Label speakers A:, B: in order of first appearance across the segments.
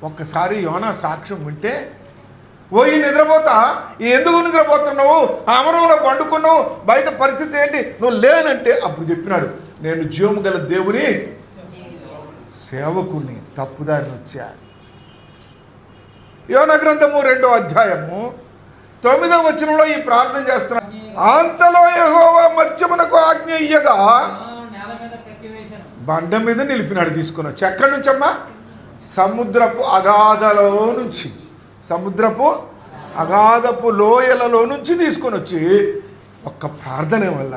A: ఒక్కసారి యోనా సాక్ష్యం వింటే, ఓయి నిద్రపోతా, ఎందుకు నిద్రపోతున్నావు, అమరంలో పండుకున్నావు, బయట పరిస్థితి ఏంటి, నువ్వు లేనంటే అప్పుడు చెప్పినాడు, నేను జీవము గల దేవుని సేవకుని, తప్పుదారిని వచ్చా. యోనా గ్రంథము 2వ అధ్యాయము 9వ వచనంలో ఈ ప్రార్థన చేస్తున్నాడు. అంతలో యెహోవా మత్స్యమునకు ఆజ్ఞ ఇయ్యగా బండ మీద నిలిపినాడు. తీసుకుని వచ్చి ఎక్కడి నుంచమ్మా? సముద్రపు అగాధలో నుంచి, సముద్రపు అగాధపు లోయలలో నుంచి తీసుకొని వచ్చి ఒక్క ప్రార్థన వల్ల,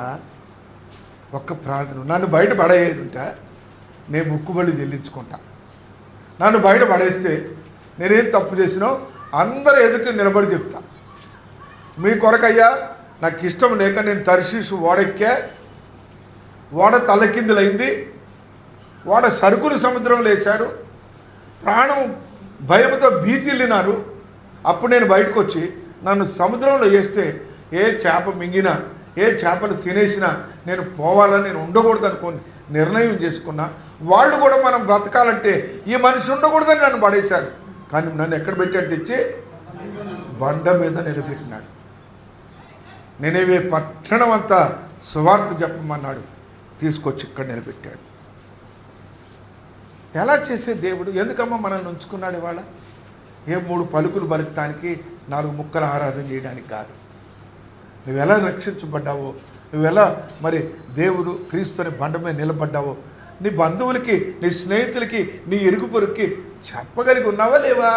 A: ఒక్క ప్రార్థన, నన్ను బయట పడేయకుంటా నేను ముక్కుబడి చెల్లించుకుంటా. నన్ను బయట పడేస్తే నేనేం తప్పు చేసినో అందరూ ఎదుటి నిలబడి చెప్తా. మీ కొరకయ్యా నాకు ఇష్టం లేక నేను తర్షీషు ఓడెక్కా, ఓడ తలకిందులైంది, ఓడ సరుకులు సముద్రంలో వేశారు, ప్రాణం భయంతో భీతిల్లినారు. అప్పుడు నేను బయటకు వచ్చి నన్ను సముద్రంలో వేస్తే ఏ చేప మింగినా, ఏ చేపలు తినేసినా నేను పోవాలని, నేను ఉండకూడదు అనుకోని నిర్ణయం చేసుకున్నా. వాళ్ళు కూడా మనం బ్రతకాలంటే ఈ మనిషి ఉండకూడదని నన్ను పడేశారు. కానీ నన్ను ఎక్కడ పెట్టాడు? తెచ్చి బండ మీద నిలబెట్టినాడు. నేనేవే పట్టణం అంతా సువార్త చెప్పమన్నాడు, తీసుకొచ్చి ఇక్కడ నిలబెట్టాడు. ఎలా చేసే దేవుడు? ఎందుకమ్మా మనల్ని ఉంచుకున్నాడు ఇవాళ? ఏ 3 పలుకులు పలుకుతానికి, 4 ముక్కలు ఆరాధన చేయడానికి కాదు. నువ్వెలా రక్షించబడ్డావో, నువ్వెలా మరి దేవుడు క్రీస్తుని బండ మీద నిలబడ్డావో నీ బంధువులకి, నీ స్నేహితులకి, నీ ఇరుగు పొరుగుకి చెప్పగలిగి ఉన్నావా లేవా?